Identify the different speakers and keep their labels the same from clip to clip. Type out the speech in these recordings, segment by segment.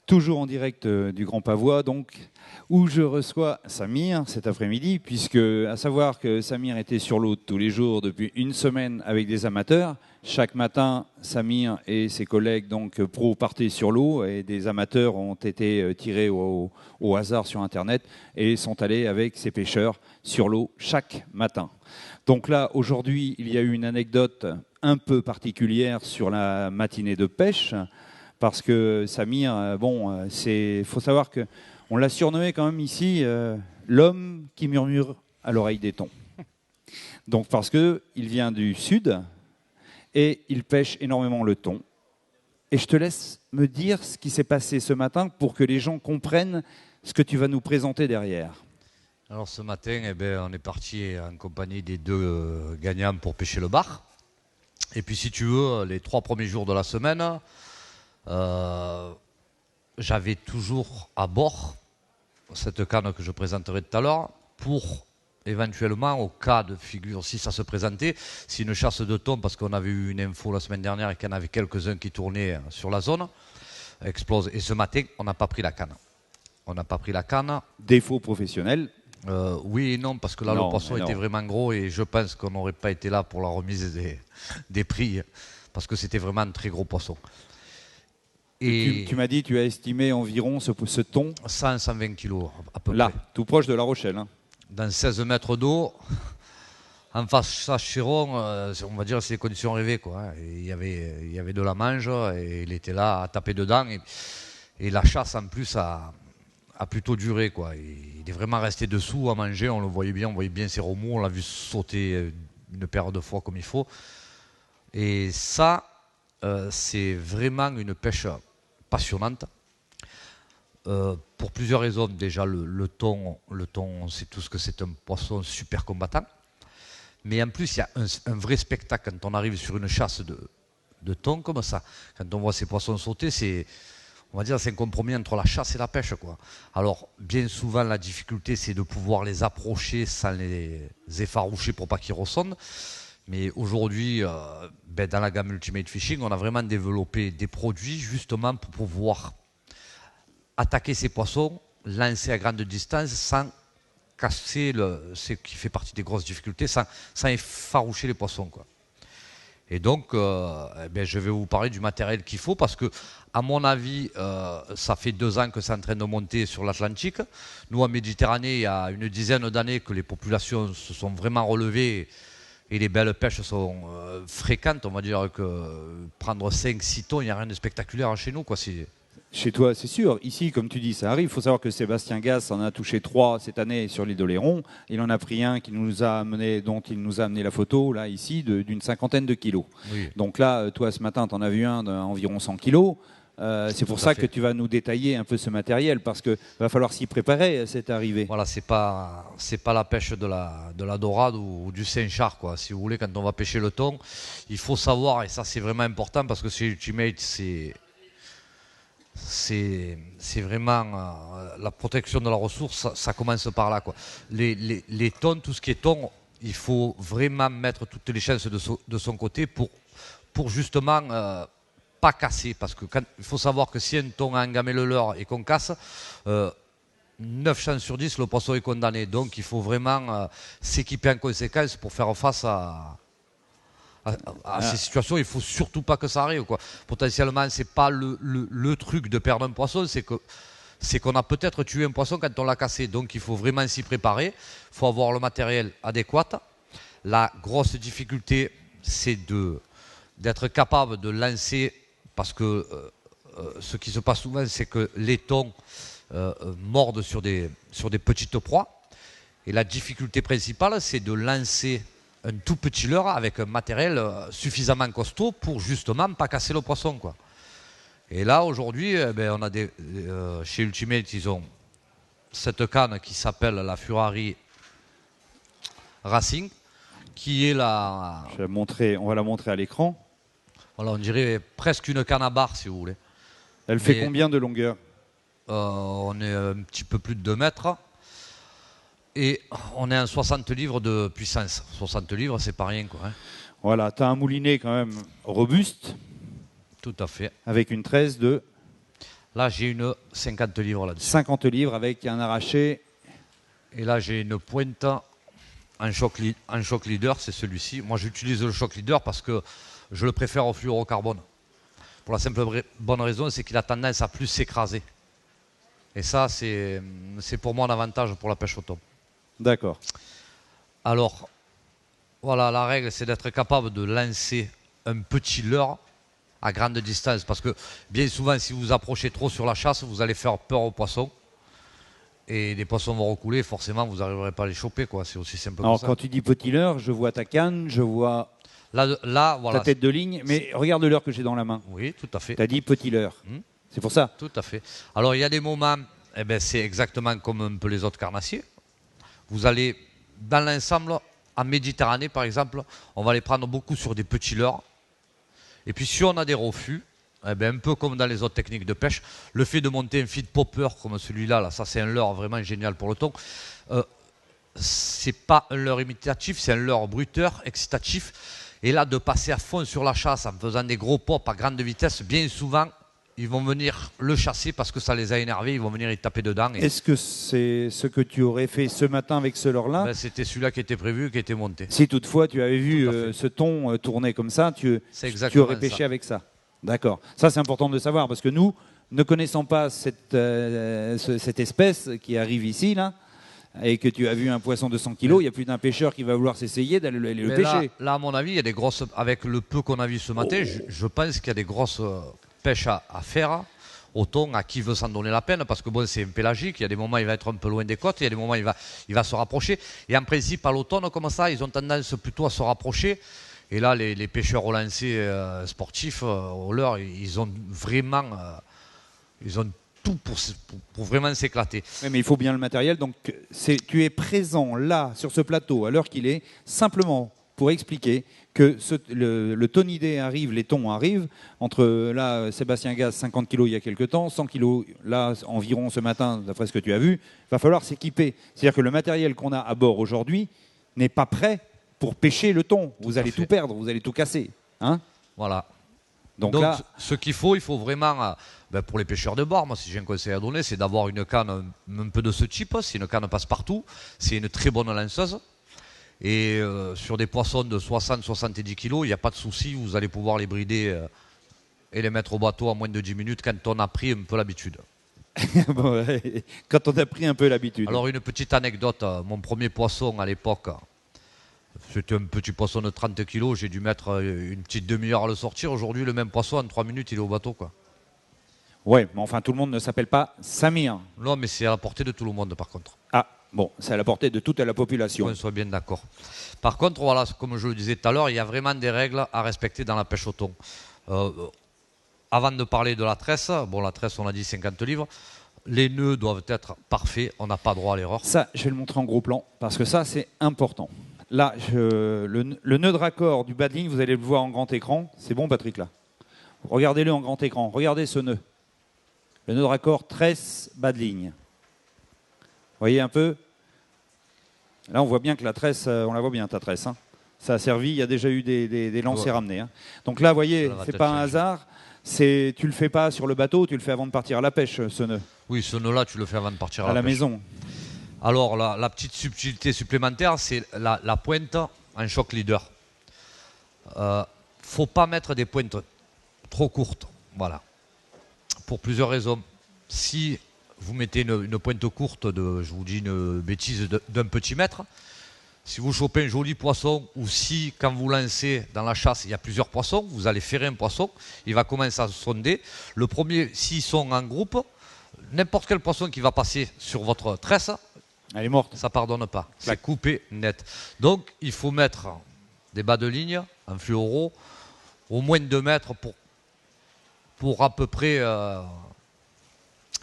Speaker 1: Toujours en direct du Grand Pavois, donc, où je reçois Samir cet après-midi, puisque, à savoir que Samir était sur l'eau tous les jours depuis une semaine avec des amateurs. Chaque matin, Samir et ses collègues donc pros partaient sur l'eau et des amateurs ont été tirés au hasard sur Internet et sont allés avec ces pêcheurs sur l'eau chaque matin. Donc là, aujourd'hui, il y a eu une anecdote un peu particulière sur la matinée de pêche. Parce que Samir, bon, faut savoir qu'on l'a surnommé quand même ici l'homme qui murmure à l'oreille des thons. Donc parce qu'il vient du sud et il pêche énormément le thon. Et je te laisse me dire ce qui s'est passé ce matin pour que les gens comprennent ce que tu vas nous présenter derrière.
Speaker 2: Alors ce matin, on est parti en compagnie des deux gagnants pour pêcher le bar. Et puis si tu veux, les 3 premiers jours de la semaine, j'avais toujours à bord cette canne que je présenterai tout à l'heure pour éventuellement, au cas de figure, si ça se présentait, si une chasse de thon, parce qu'on avait eu une info la semaine dernière et qu'il y en avait quelques-uns qui tournaient sur la zone, explose. Et ce matin, on n'a pas pris la canne. On n'a pas pris la canne.
Speaker 1: Défaut professionnel.
Speaker 2: Oui et non, parce que là, le poisson était vraiment gros et je pense qu'on n'aurait pas été là pour la remise des prix, parce que c'était vraiment un très gros poisson.
Speaker 1: Et tu m'as dit, tu as estimé environ ce thon
Speaker 2: 100-120 kilos à peu près.
Speaker 1: Là, tout proche de La Rochelle. Hein.
Speaker 2: Dans 16 mètres d'eau, en face à Chéron, on va dire que c'est les conditions rêvées. Quoi, hein. Il y avait de la mange et il était là à taper dedans. Et la chasse en plus a plutôt duré. Quoi. Il est vraiment resté dessous à manger, on le voyait bien, on voyait bien ses remous, on l'a vu sauter une paire de fois comme il faut. Et ça, c'est vraiment une pêche passionnante, pour plusieurs raisons. Déjà, le thon, on sait tous que c'est un poisson super combattant. Mais en plus, il y a un vrai spectacle quand on arrive sur une chasse de thon comme ça. Quand on voit ces poissons sauter, c'est un compromis entre la chasse et la pêche. Quoi. Alors, bien souvent, la difficulté, c'est de pouvoir les approcher sans les effaroucher pour pas qu'ils ressonnent. Mais aujourd'hui, dans la gamme Ultimate Fishing, on a vraiment développé des produits justement pour pouvoir attaquer ces poissons, lancer à grande distance sans casser, ce qui fait partie des grosses difficultés, sans effaroucher les poissons. Quoi. Et donc, je vais vous parler du matériel qu'il faut parce que, à mon avis, ça fait 2 ans que c'est en train de monter sur l'Atlantique. Nous, en Méditerranée, il y a une dizaine d'années que les populations se sont vraiment relevées. Et les belles pêches sont fréquentes, on va dire que prendre 5-6 tonnes, il n'y a rien de spectaculaire chez nous. Quoi.
Speaker 1: Chez toi, c'est sûr. Ici, comme tu dis, ça arrive. Il faut savoir que Sébastien Gasse en a touché 3 cette année sur l'île d'Oléron. Il en a pris un dont il nous a amené la photo, là, ici, d'une 50aine de kilos.
Speaker 2: Oui.
Speaker 1: Donc là, toi, ce matin, tu en as vu un d'environ 100 kilos. C'est pour ça que tu vas nous détailler un peu ce matériel, parce qu'il va falloir s'y préparer à cette arrivée.
Speaker 2: Voilà, c'est pas la pêche de la dorade ou du Saint-Char, quoi. Si vous voulez, quand on va pêcher le thon, il faut savoir, et ça c'est vraiment important, parce que chez Ultimate, c'est vraiment la protection de la ressource, ça commence par là, quoi. Les thons, tout ce qui est thon, il faut vraiment mettre toutes les chances de son côté pour justement pas casser, parce que il faut savoir que si un thon a engamé le leurre et qu'on casse, 9 chances sur 10, le poisson est condamné. Donc il faut vraiment s'équiper en conséquence pour faire face à ces situations. Il ne faut surtout pas que ça arrive. Quoi. Potentiellement, ce n'est pas le truc de perdre un poisson, c'est qu'on a peut-être tué un poisson quand on l'a cassé. Donc il faut vraiment s'y préparer. Il faut avoir le matériel adéquat. La grosse difficulté, c'est d'être capable de lancer, parce que ce qui se passe souvent, c'est que les thons mordent sur des petites proies. Et la difficulté principale, c'est de lancer un tout petit leurre avec un matériel suffisamment costaud pour justement pas casser le poisson. Quoi. Et là, aujourd'hui, on a chez Ultimate, ils ont cette canne qui s'appelle la Furari Racing, qui est la...
Speaker 1: On va la montrer à l'écran.
Speaker 2: Voilà, on dirait presque une canne à barre, si vous voulez.
Speaker 1: Elle fait combien de longueur?
Speaker 2: On est un petit peu plus de 2 mètres. Et on est à 60 livres de puissance. 60 livres, c'est pas rien, quoi. Hein.
Speaker 1: Voilà, tu as un moulinet quand même robuste.
Speaker 2: Tout à fait.
Speaker 1: Avec une tresse de...
Speaker 2: Là, j'ai une 50 livres là-dessus.
Speaker 1: 50 livres avec un arraché.
Speaker 2: Et là, j'ai une pointe en shock leader, c'est celui-ci. Moi, j'utilise le shock leader parce que je le préfère au fluorocarbone. Pour la simple bonne raison, c'est qu'il a tendance à plus s'écraser. Et ça, c'est pour moi un avantage pour la pêche au thon.
Speaker 1: D'accord.
Speaker 2: Alors, voilà, la règle, c'est d'être capable de lancer un petit leurre à grande distance. Parce que bien souvent, si vous approchez trop sur la chasse, vous allez faire peur aux poissons. Et les poissons vont recouler, forcément, vous n'arriverez pas à les choper, quoi. C'est aussi simple que ça.
Speaker 1: Alors, quand tu dis petit leurre, je vois ta canne, je vois
Speaker 2: là, voilà.
Speaker 1: ta tête de ligne, mais regarde le leurre que j'ai dans la main.
Speaker 2: Oui, tout à fait.
Speaker 1: Tu as dit petit leurre. C'est pour ça.
Speaker 2: Tout à fait. Alors, il y a des moments, c'est exactement comme un peu les autres carnassiers. Vous allez, dans l'ensemble, en Méditerranée, par exemple, on va les prendre beaucoup sur des petits leurres. Et puis, si on a des refus, un peu comme dans les autres techniques de pêche, le fait de monter un feed popper comme celui-là, là, ça c'est un leurre vraiment génial pour le thon. C'est pas un leurre imitatif, c'est un leurre bruteur, excitatif. Et là, de passer à fond sur la chasse en faisant des gros pops à grande vitesse, bien souvent, ils vont venir le chasser parce que ça les a énervés, ils vont venir y taper dedans.
Speaker 1: Est-ce que c'est ce que tu aurais fait ce matin avec ce leurre-là?
Speaker 2: C'était celui-là qui était prévu, qui était monté.
Speaker 1: Si toutefois tu avais vu ce thon tourner comme ça, tu aurais pêché avec ça. D'accord. Ça, c'est important de savoir parce que nous, ne connaissant pas cette espèce qui arrive ici, là, et que tu as vu un poisson de 100 kg, il n'y a plus d'un pêcheur qui va vouloir s'essayer d'aller le pêcher.
Speaker 2: Là, à mon avis, il y a des grosses. Avec le peu qu'on a vu ce matin, je pense qu'il y a des grosses pêches à faire au thon à qui veut s'en donner la peine, parce que bon, c'est un pélagique. Il y a des moments, il va être un peu loin des côtes, il y a des moments, il va se rapprocher. Et en principe, à l'automne, comme ça, ils ont tendance plutôt à se rapprocher. Et là, les pêcheurs au lancer sportifs, au leurre, ils ont vraiment tout pour vraiment s'éclater.
Speaker 1: Oui, mais il faut bien le matériel. Donc, tu es présent là, sur ce plateau, à l'heure qu'il est, simplement pour expliquer que le tonidé arrive, les thons arrivent. Entre là, Sébastien Gaz, 50 kg il y a quelques temps, 100 kg là, environ ce matin, d'après ce que tu as vu, il va falloir s'équiper. C'est-à-dire que le matériel qu'on a à bord aujourd'hui n'est pas prêt pour pêcher le thon. Vous allez tout perdre, vous allez tout casser. Hein?
Speaker 2: Voilà.
Speaker 1: Donc
Speaker 2: là,
Speaker 1: ce
Speaker 2: qu'il faut, il faut vraiment, pour les pêcheurs de bord, moi si j'ai un conseil à donner, c'est d'avoir une canne un peu de ce type. C'est une canne passe-partout, c'est une très bonne lanceuse. Et sur des poissons de 60-70 kg, il n'y a pas de souci, vous allez pouvoir les brider et les mettre au bateau en moins de 10 minutes quand on a pris un peu l'habitude.
Speaker 1: Quand on a pris un peu l'habitude.
Speaker 2: Alors une petite anecdote, mon premier poisson à l'époque, c'était un petit poisson de 30 kg, j'ai dû mettre une petite demi-heure à le sortir. Aujourd'hui, le même poisson, en 3 minutes, il est au bateau, quoi.
Speaker 1: Ouais, mais enfin, tout le monde ne s'appelle pas Samir.
Speaker 2: Non, mais c'est à la portée de tout le monde, par contre.
Speaker 1: Ah, bon, c'est à la portée de toute la population.
Speaker 2: Qu'on soit bien d'accord. Par contre, voilà, comme je le disais tout à l'heure, il y a vraiment des règles à respecter dans la pêche au thon. Avant de parler de la tresse, bon, la tresse, on a dit 50 livres. Les nœuds doivent être parfaits, on n'a pas droit à l'erreur.
Speaker 1: Ça, je vais le montrer en gros plan, parce que ça, c'est important. Là, le nœud de raccord du bas de ligne, vous allez le voir en grand écran. C'est bon, Patrick, là? Regardez-le en grand écran. Regardez ce nœud. Le nœud de raccord tresse bas de ligne. Vous voyez un peu? Là, on voit bien que la tresse, on la voit bien, ta tresse. Hein. Ça a servi, il y a déjà eu des lancers ramenés. Hein. Donc là, vous voyez, c'est pas un hasard. Tu le fais pas sur le bateau, tu le fais avant de partir à la pêche, ce nœud.
Speaker 2: Oui, ce nœud-là, tu le fais avant de partir à
Speaker 1: la maison.
Speaker 2: Alors, la petite subtilité supplémentaire, c'est la pointe en shock leader. Faut pas mettre des pointes trop courtes. Voilà. Pour plusieurs raisons. Si vous mettez une pointe courte je vous dis une bêtise, d'un petit mètre, si vous chopez un joli poisson, ou si, quand vous lancez dans la chasse, il y a plusieurs poissons, vous allez ferrer un poisson, il va commencer à sonder. Le premier, s'ils sont en groupe, n'importe quel poisson qui va passer sur votre tresse,
Speaker 1: elle est morte.
Speaker 2: Ça pardonne pas. C'est coupé net. Donc, il faut mettre des bas de ligne en fluoro au moins de 2 mètres pour à peu près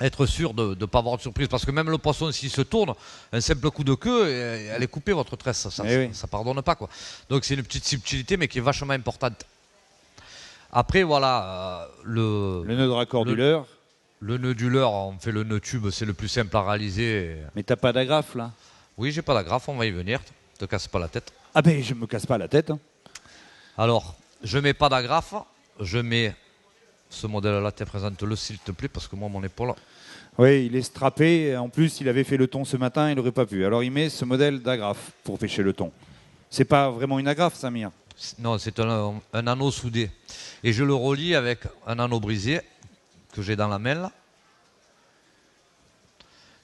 Speaker 2: être sûr de ne pas avoir de surprise. Parce que même le poisson, s'il se tourne, un simple coup de queue, elle est coupée, votre tresse. Ça pardonne pas, quoi. Donc c'est une petite subtilité, mais qui est vachement importante. Après, voilà,
Speaker 1: le nœud de raccord du leurre.
Speaker 2: Le nœud du leurre, on fait le nœud tube, c'est le plus simple à réaliser.
Speaker 1: Mais t'as pas d'agrafe, là?
Speaker 2: Oui, j'ai pas d'agrafe, on va y venir. Te casse pas la tête.
Speaker 1: Ah ben, je me casse pas la tête. Hein.
Speaker 2: Alors, je mets pas d'agrafe, je mets ce modèle-là, présente-le s'il te plaît, parce que moi, mon épaule...
Speaker 1: Oui, il est strappé. En plus, il avait fait le thon ce matin, il n'aurait pas pu. Alors, il met ce modèle d'agrafe pour pêcher le thon. C'est pas vraiment une agrafe, Samir?
Speaker 2: Non, c'est un anneau soudé. Et je le relie avec un anneau brisé que j'ai dans la main, là.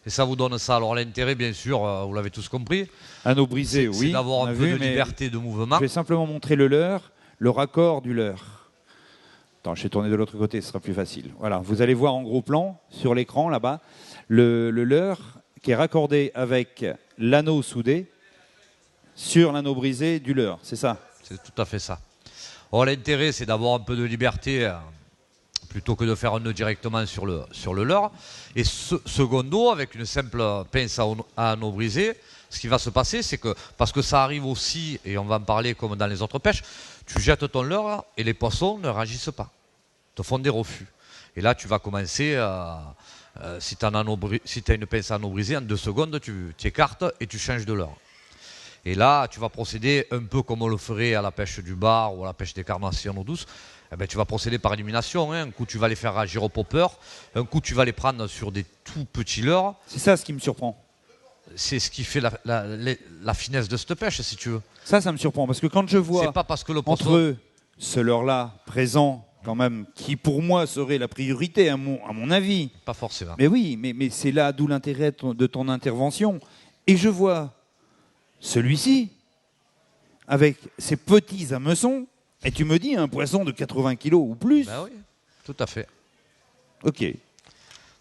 Speaker 2: Et ça vous donne ça. Alors l'intérêt, bien sûr, vous l'avez tous compris.
Speaker 1: Anneau brisé, oui.
Speaker 2: C'est d'avoir un peu de liberté de mouvement.
Speaker 1: Je vais simplement montrer le leurre, le raccord du leurre. Attends, je vais tourner de l'autre côté, ce sera plus facile. Voilà, vous allez voir en gros plan, sur l'écran, là-bas, le leurre qui est raccordé avec l'anneau soudé sur l'anneau brisé du leurre, c'est ça?
Speaker 2: C'est tout à fait ça. Alors l'intérêt, c'est d'avoir un peu de liberté plutôt que de faire un nœud directement sur le leurre. Et secondo, avec une simple pince à anneau brisé, ce qui va se passer, c'est que, parce que ça arrive aussi, et on va en parler comme dans les autres pêches, tu jettes ton leurre et les poissons ne réagissent pas, te font des refus. Et là, tu vas commencer, si tu as une pince à anneau brisé, en 2 secondes, tu écartes et tu changes de leurre. Et là, tu vas procéder un peu comme on le ferait à la pêche du bar ou à la pêche des carnassiers en eau douce. Eh ben, tu vas procéder par élimination. Hein. Un coup, tu vas les faire réagir au popper. Un coup, tu vas les prendre sur des tout petits leurres.
Speaker 1: C'est ça ce qui me surprend.
Speaker 2: C'est ce qui fait la finesse de cette pêche, si tu veux.
Speaker 1: Ça me surprend. Parce que quand je vois
Speaker 2: c'est pas parce que le poisson...
Speaker 1: entre eux, ce leurre-là, présent, quand même, qui pour moi serait la priorité, à mon avis.
Speaker 2: Pas forcément.
Speaker 1: Mais oui, mais c'est là d'où l'intérêt de ton intervention. Et je vois celui-ci, avec ses petits hameçons, et tu me dis un poisson de 80 kilos ou plus.
Speaker 2: Ben oui, tout à fait.
Speaker 1: Ok.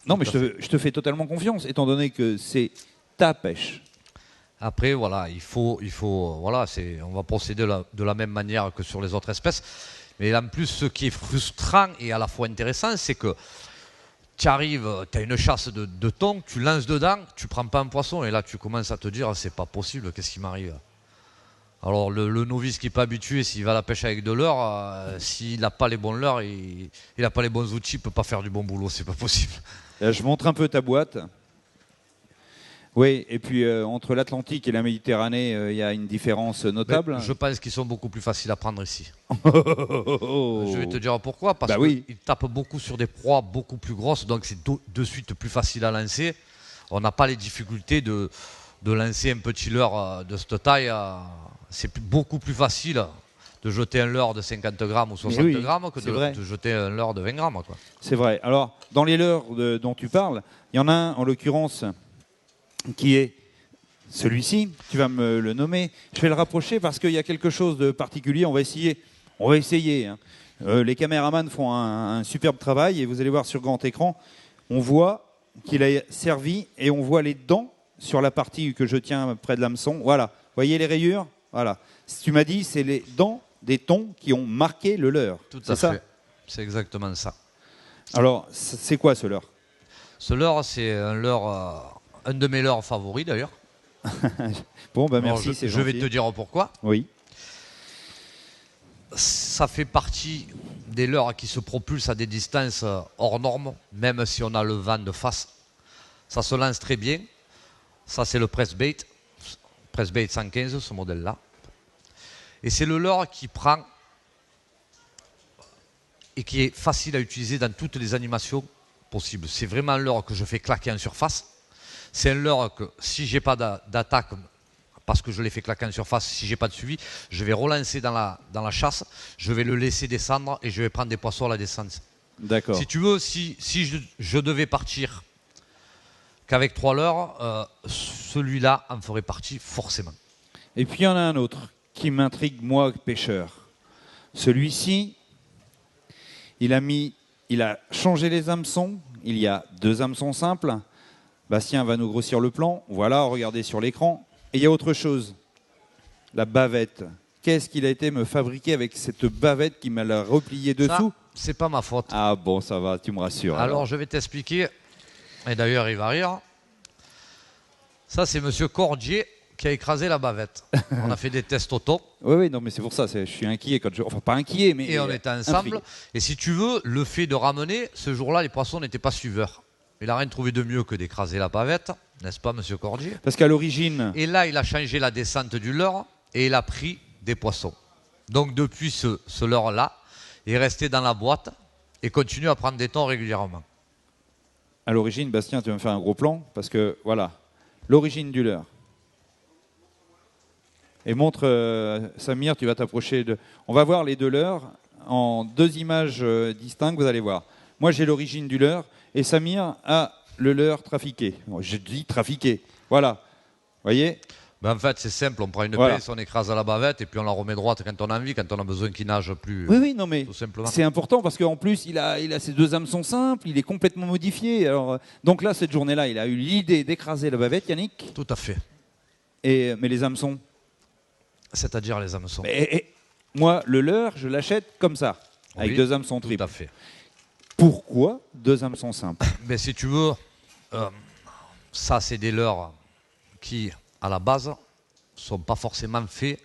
Speaker 1: Non, mais je te fais totalement confiance, étant donné que c'est ta pêche.
Speaker 2: Après, voilà, voilà, on va procéder de la même manière que sur les autres espèces. Mais en plus, ce qui est frustrant et à la fois intéressant, c'est que tu arrives, tu as une chasse de thon, tu lances dedans, tu prends pas un poisson, et là tu commences à te dire, c'est pas possible, qu'est-ce qui m'arrive? Alors le novice qui n'est pas habitué, s'il va à la pêche avec de leurre, s'il n'a pas les bons leurres, il n'a pas les bons outils, il ne peut pas faire du bon boulot, c'est pas possible.
Speaker 1: Je montre un peu ta boîte. Oui, et puis entre l'Atlantique et la Méditerranée, il y a une différence notable.
Speaker 2: Je pense qu'ils sont beaucoup plus faciles à prendre ici. Je vais te dire pourquoi. Parce qu'ils tapent beaucoup sur des proies beaucoup plus grosses, donc c'est de suite plus facile à lancer. On n'a pas les difficultés de lancer un petit leurre de cette taille. C'est beaucoup plus facile de jeter un leurre de 50 grammes ou 60 grammes que de jeter un leurre de 20 grammes.
Speaker 1: C'est vrai. Alors, dans les leurres dont tu parles, il y en a un, en l'occurrence, qui est celui-ci. Tu vas me le nommer. Je vais le rapprocher parce qu'il y a quelque chose de particulier. On va essayer. Hein. Les caméramans font un superbe travail et vous allez voir sur grand écran, on voit qu'il a servi et on voit les dents sur la partie que je tiens près de l'hameçon. Voilà. Voyez les rayures? Voilà. Tu m'as dit, c'est les dents des thons qui ont marqué le leurre.
Speaker 2: Tout à fait. C'est exactement ça.
Speaker 1: Alors, c'est quoi ce leurre?
Speaker 2: Ce leurre, c'est un leurre, un de mes leurres favoris d'ailleurs.
Speaker 1: Bon, ben merci, c'est gentil.
Speaker 2: Je vais te dire pourquoi.
Speaker 1: Oui.
Speaker 2: Ça fait partie des leurres qui se propulsent à des distances hors normes, même si on a le vent de face. Ça se lance très bien. Ça, c'est le press bait 115, ce modèle-là. Et c'est le leurre qui prend et qui est facile à utiliser dans toutes les animations possibles. C'est vraiment un leurre que je fais claquer en surface. C'est un leurre que si je n'ai pas d'attaque, parce que je l'ai fait claquer en surface, si je n'ai pas de suivi, je vais relancer dans la chasse, je vais le laisser descendre et je vais prendre des poissons à la descente.
Speaker 1: D'accord.
Speaker 2: Si tu veux, si je devais partir qu'avec 3 leurres, celui-là en ferait partie forcément.
Speaker 1: Et puis il y en a un autre qui m'intrigue, moi, pêcheur. Celui-ci, il a changé les hameçons. Il y a 2 hameçons simples. Bastien va nous grossir le plan. Voilà, regardez sur l'écran. Et il y a autre chose. La bavette. Qu'est-ce qu'il a été me fabriquer avec cette bavette qui m'a replié dessous?
Speaker 2: C'est pas ma faute.
Speaker 1: Ah bon, ça va, tu me rassures.
Speaker 2: Alors je vais t'expliquer. Et d'ailleurs, il va rire. Ça, c'est Monsieur Cordier qui a écrasé la bavette. On a fait des tests auto.
Speaker 1: Oui, non, mais c'est pour ça. Je suis inquiet quand je. Enfin, pas inquiet, mais.
Speaker 2: Et on était ensemble.
Speaker 1: Intrigué.
Speaker 2: Et si tu veux, le fait de ramener, ce jour-là, les poissons n'étaient pas suiveurs. Il n'a rien trouvé de mieux que d'écraser la bavette, n'est-ce pas, Monsieur Cordier?
Speaker 1: Parce qu'à l'origine.
Speaker 2: Et là, il a changé la descente du leurre et il a pris des poissons. Donc, depuis ce leurre-là, il est resté dans la boîte et continue à prendre des thons régulièrement.
Speaker 1: À l'origine, Bastien, tu vas me faire un gros plan, parce que, voilà, l'origine du leurre. Et montre, Samir, tu vas t'approcher de... On va voir les deux leurres en deux images distinctes, vous allez voir. Moi, j'ai l'origine du leurre, et Samir a le leurre trafiqué. Bon, je dis trafiqué, voilà. Vous voyez?
Speaker 2: Ben en fait, c'est simple, on prend une
Speaker 1: Voilà.
Speaker 2: pince, on écrase à la bavette et puis on la remet droite quand on a envie, quand on a besoin qu'il nage plus.
Speaker 1: Oui, non, mais
Speaker 2: tout simplement.
Speaker 1: c'est important parce qu'en plus, il a ses deux hameçons simples, il est complètement modifié. Alors, donc là, cette journée-là, il a eu l'idée d'écraser la bavette, Yannick.
Speaker 2: Tout à fait.
Speaker 1: Mais les hameçons.
Speaker 2: C'est-à-dire les hameçons.
Speaker 1: Moi, le leurre, je l'achète comme ça, avec
Speaker 2: Oui,
Speaker 1: deux hameçons
Speaker 2: tout
Speaker 1: triples.
Speaker 2: à fait.
Speaker 1: Pourquoi deux hameçons simples?
Speaker 2: Mais si tu veux, ça, c'est des leurres qui, à la base, sont pas forcément faits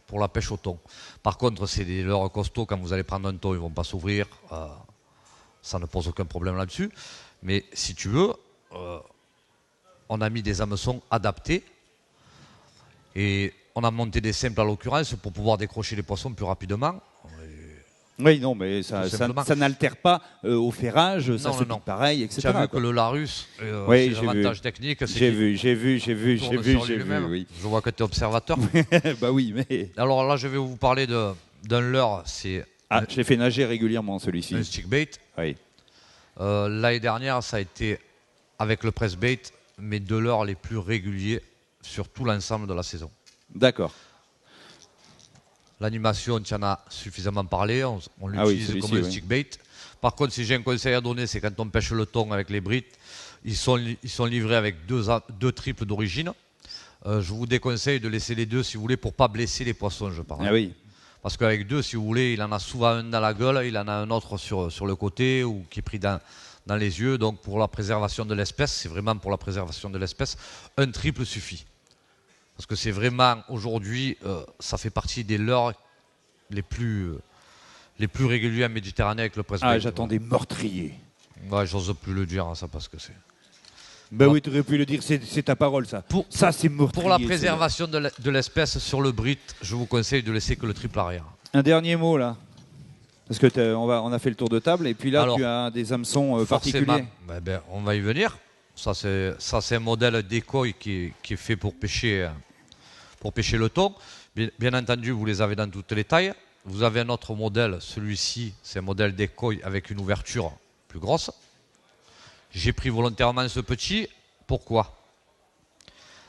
Speaker 2: pour la pêche au thon. Par contre, c'est des leurres costauds. Quand vous allez prendre un thon, ils vont pas s'ouvrir. Ça ne pose aucun problème là-dessus. Mais si tu veux, on a mis des hameçons adaptés et on a monté des simples à l'occurrence pour pouvoir décrocher les poissons plus rapidement.
Speaker 1: Oui, non, mais ça n'altère pas au ferrage, ça se
Speaker 2: non.
Speaker 1: pique pareil, etc.
Speaker 2: Tu as vu que le Larus, ses avantages techniques, c'est
Speaker 1: J'ai vu, oui.
Speaker 2: Je vois que tu es observateur.
Speaker 1: Bah oui, mais...
Speaker 2: Alors là, je vais vous parler d'un leurre, c'est
Speaker 1: je l'ai fait nager régulièrement, celui-ci.
Speaker 2: un stick bait.
Speaker 1: Oui.
Speaker 2: L'année dernière, ça a été, avec le press bait, mes deux leurres les plus réguliers sur tout l'ensemble de la saison.
Speaker 1: D'accord.
Speaker 2: L'animation, tu en as suffisamment parlé, on l'utilise comme un stick bait. Par contre, si j'ai un conseil à donner, c'est quand on pêche le thon avec les brites, ils sont livrés avec deux triples d'origine. Je vous déconseille de laisser les deux, si vous voulez, pour ne pas blesser les poissons, je parle.
Speaker 1: Ah oui.
Speaker 2: Parce qu'avec deux, si vous voulez, il en a souvent un dans la gueule, il en a un autre sur le côté ou qui est pris dans les yeux. Donc pour la préservation de l'espèce, c'est vraiment pour la préservation de l'espèce, un triple suffit. Parce que c'est vraiment, aujourd'hui, ça fait partie des leurres les plus réguliers en Méditerranée avec le press bait.
Speaker 1: Ah, j'attendais meurtrier.
Speaker 2: Ouais, j'ose plus le dire, hein, ça, parce que c'est...
Speaker 1: Ben oui, tu aurais pu le dire, c'est ta parole, ça. Ça, c'est meurtrier.
Speaker 2: Pour la préservation de l'espèce sur le brit, je vous conseille de laisser que le triple arrière.
Speaker 1: Un dernier mot, là. Parce que on a fait le tour de table, et puis là, alors, tu as des hameçons particuliers.
Speaker 2: On va y venir. Ça, c'est un modèle decoy qui est fait pour pêcher le thon. Bien entendu, vous les avez dans toutes les tailles. Vous avez un autre modèle, celui-ci, c'est un modèle decoy avec une ouverture plus grosse. J'ai pris volontairement ce petit. Pourquoi?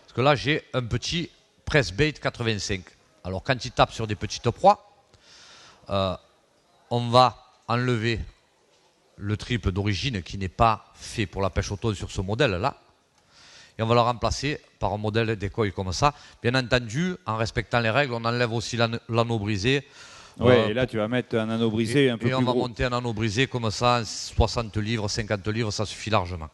Speaker 2: Parce que là, j'ai un petit press bait 85. Alors, quand il tape sur des petites proies, on va enlever le triple d'origine qui n'est pas fait pour la pêche au thon sur ce modèle-là. Et on va le remplacer par un modèle decoy comme ça. Bien entendu, en respectant les règles, on enlève aussi l'anneau brisé.
Speaker 1: Oui, et là, tu vas mettre un anneau brisé un peu plus gros.
Speaker 2: Et on va monter un anneau brisé comme ça, 60 livres, 50 livres, ça suffit largement.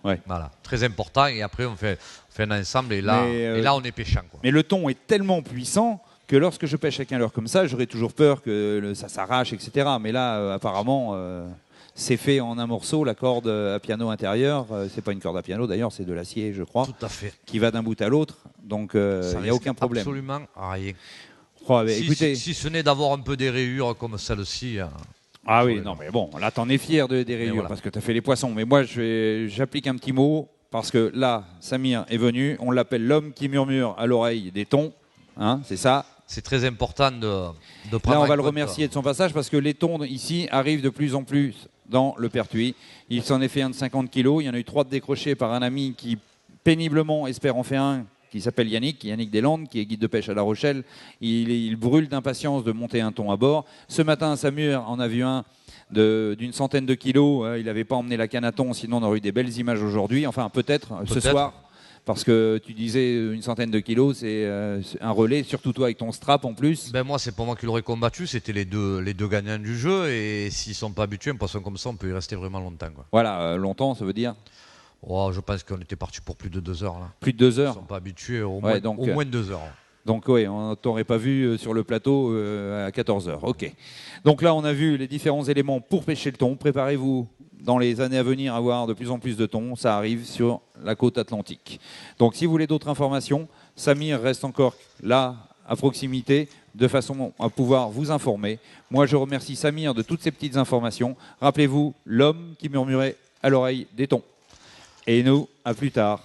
Speaker 1: Ouais.
Speaker 2: Voilà, très important. Et après, on fait un ensemble et là, on est pêchant, quoi.
Speaker 1: Mais le thon est tellement puissant que lorsque je pêche avec un leurre comme ça, j'aurais toujours peur que ça s'arrache, etc. Mais là, apparemment... c'est fait en un morceau, la corde à piano intérieur. C'est pas une corde à piano d'ailleurs, c'est de l'acier, je crois.
Speaker 2: Tout à fait.
Speaker 1: Qui va d'un bout à l'autre. Donc il n'y a aucun problème.
Speaker 2: Absolument rien.
Speaker 1: Oh, écoutez...
Speaker 2: si ce n'est d'avoir un peu des rayures comme celle-ci.
Speaker 1: Ah oui, non, mais bon, là, t'en es fier des rayures voilà. Parce que t'as fait les poissons. Mais moi, j'applique un petit mot parce que là, Samir est venu. On l'appelle l'homme qui murmure à l'oreille des thons. Hein, c'est ça.
Speaker 2: C'est très important de prendre.
Speaker 1: Là, on va le remercier de son passage parce que les thons ici arrivent de plus en plus dans le Pertuis. Il s'en est fait un de 50 kilos. Il y en a eu 3 de décrochés par un ami qui péniblement espère en faire un, qui s'appelle Yannick Deslandes, qui est guide de pêche à La Rochelle. Il brûle d'impatience de monter un thon à bord. Ce matin, à Samur en a vu un d'une centaine de kilos. Il n'avait pas emmené la canne à thon, sinon on aurait eu des belles images aujourd'hui. Enfin, peut-être ce soir. Parce que tu disais une centaine de kilos, c'est un relais, surtout toi avec ton strap en plus.
Speaker 2: Ben moi, c'est pas moi qui l'aurais combattu, c'était les deux gagnants du jeu. Et s'ils sont pas habitués, un poisson comme ça, on peut y rester vraiment longtemps, quoi.
Speaker 1: Voilà, longtemps, ça veut dire
Speaker 2: Oh, je pense qu'on était parti pour plus de 2 heures. Là.
Speaker 1: Plus de 2
Speaker 2: Ils ne
Speaker 1: heures.
Speaker 2: sont pas habitués, au
Speaker 1: Ouais,
Speaker 2: moins 2 heures.
Speaker 1: Donc oui, on ne t'aurait pas vu sur le plateau à 14 heures. Ok. Donc là, on a vu les différents éléments pour pêcher le thon. Préparez-vous dans les années à venir à avoir de plus en plus de thon. Ça arrive sur la côte atlantique. Donc si vous voulez d'autres informations, Samir reste encore là à proximité de façon à pouvoir vous informer. Moi, je remercie Samir de toutes ces petites informations. Rappelez-vous, l'homme qui murmurait à l'oreille des thons. Et nous, à plus tard.